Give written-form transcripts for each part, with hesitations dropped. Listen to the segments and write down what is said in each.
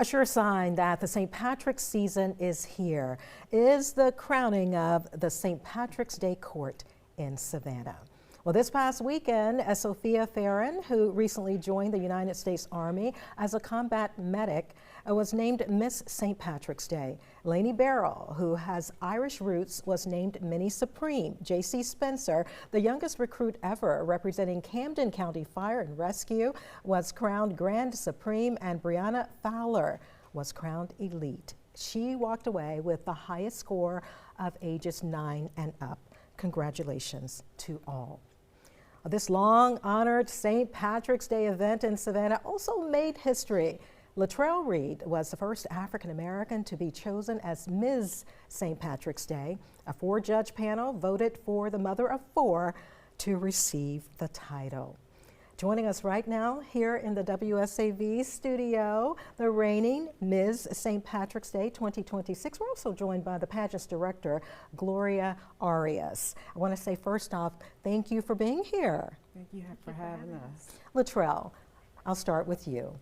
A sure sign that the St. Patrick's season is here is the crowning of the St. Patrick's Day Court in Savannah. Well, this past weekend, Sophia Farron, who recently joined the United States Army as a combat medic, was named Miss St. Patrick's Day. Lainey Barrell, who has Irish roots, was named Mini Supreme. J.C. Spencer, the youngest recruit ever representing Camden County Fire and Rescue, was crowned Grand Supreme, and Brianna Fowler was crowned Elite. She walked away with the highest score of ages 9 and up. Congratulations to all. This long-honored St. Patrick's Day event in Savannah also made history. Latrell Reed was the first African-American to be chosen as Ms. St. Patrick's Day. A 4-judge panel voted for the mother of 4 to receive the title. Joining us right now here in the WSAV studio, the reigning Ms. St. Patrick's Day 2026. We're also joined by the Pageant's director, Gloria Arias. I want to say first off, thank you for being here. Thank you for having us. Latrell, I'll start with you.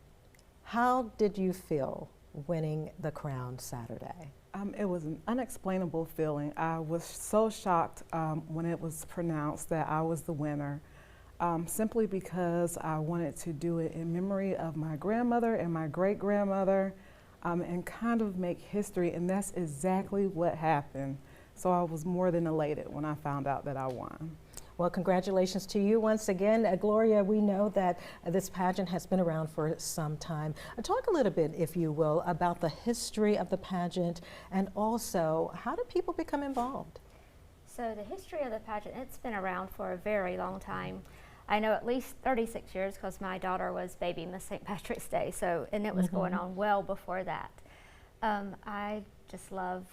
How did you feel winning the crown Saturday? It was an unexplainable feeling. I was so shocked when it was pronounced that I was the winner. Simply because I wanted to do it in memory of my grandmother and my great-grandmother and kind of make history, and that's exactly what happened. So I was more than elated when I found out that I won. Well, congratulations to you once again. Gloria, we know that this pageant has been around for some time. Talk a little bit, if you will, about the history of the pageant and also how do people become involved? So the history of the pageant, it's been around for a very long time. I know at least 36 years because my daughter was baby Miss St. Patrick's Day, and it was going on well before that. I just love,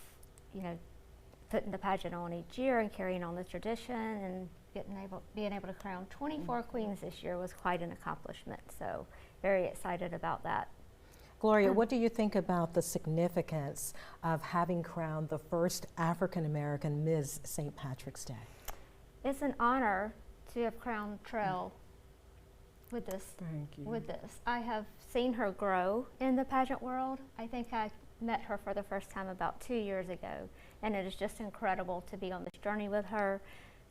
putting the pageant on each year and carrying on the tradition, and being able to crown 24 queens this year was quite an accomplishment. So very excited about that. Gloria, what do you think about the significance of having crowned the first African-American Ms. St. Patrick's Day? It's an honor to have crowned Trell with this. Thank you. With this. I have seen her grow in the pageant world. I think I met her for the first time about 2 years ago, and it is just incredible to be on this journey with her.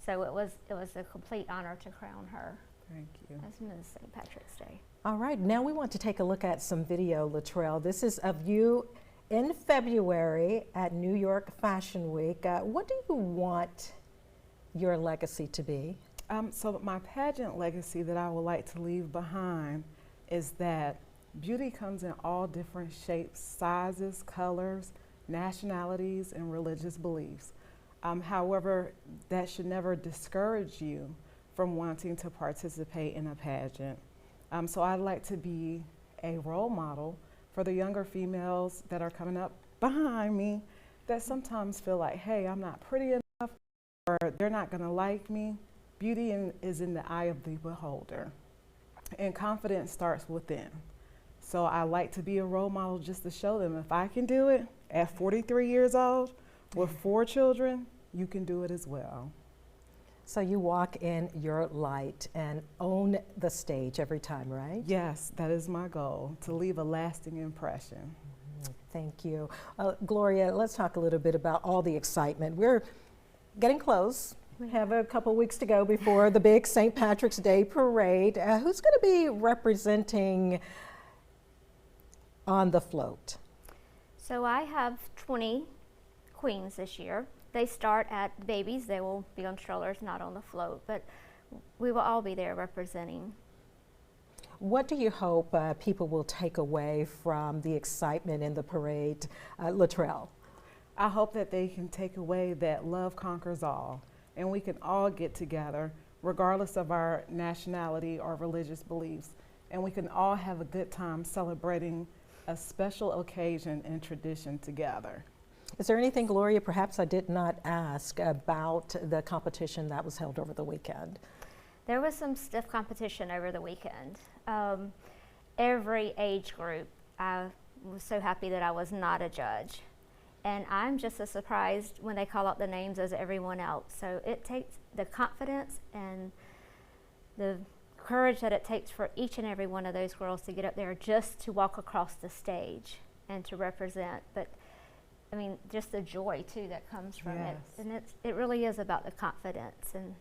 So it was a complete honor to crown her. Thank you. As Ms. St. Patrick's Day. All right, now we want to take a look at some video, Latrell. This is of you in February at New York Fashion Week. What do you want your legacy to be? So my pageant legacy that I would like to leave behind is that beauty comes in all different shapes, sizes, colors, nationalities, and religious beliefs. However, that should never discourage you from wanting to participate in a pageant. So I'd like to be a role model for the younger females that are coming up behind me that sometimes feel like, hey, I'm not pretty enough, or they're not gonna like me. Beauty is in the eye of the beholder, and confidence starts within. So I like to be a role model just to show them if I can do it at 43 years old with 4 children, you can do it as well. So you walk in your light and own the stage every time, right? Yes, that is my goal, to leave a lasting impression. Thank you. Gloria, let's talk a little bit about all the excitement. We're getting close. We have a couple weeks to go before the big St. Patrick's Day parade. Who's going to be representing on the float? So I have 20 queens this year. They start at babies. They will be on strollers, not on the float, but we will all be there representing. What do you hope people will take away from the excitement in the parade, Latrell? I hope that they can take away that love conquers all, and we can all get together regardless of our nationality or religious beliefs, and we can all have a good time celebrating a special occasion and tradition together. Is there anything, Gloria, perhaps I did not ask about the competition that was held over the weekend? There was some stiff competition over the weekend. Every age group, I was so happy that I was not a judge. And I'm just as surprised when they call out the names as everyone else. So it takes the confidence and the courage that it takes for each and every one of those girls to get up there just to walk across the stage and to represent, but I mean, just the joy too that comes from it. And it really is about the confidence and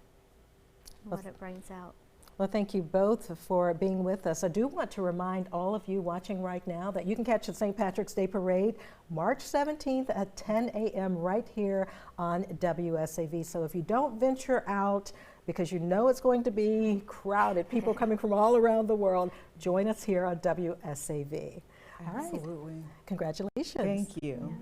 what it brings out. Well, thank you both for being with us. I do want to remind all of you watching right now that you can catch the St. Patrick's Day Parade March 17th at 10 a.m. right here on WSAV. So if you don't venture out, because you know it's going to be crowded, people coming from all around the world, join us here on WSAV. Absolutely. All right. Congratulations. Thank you. Yeah.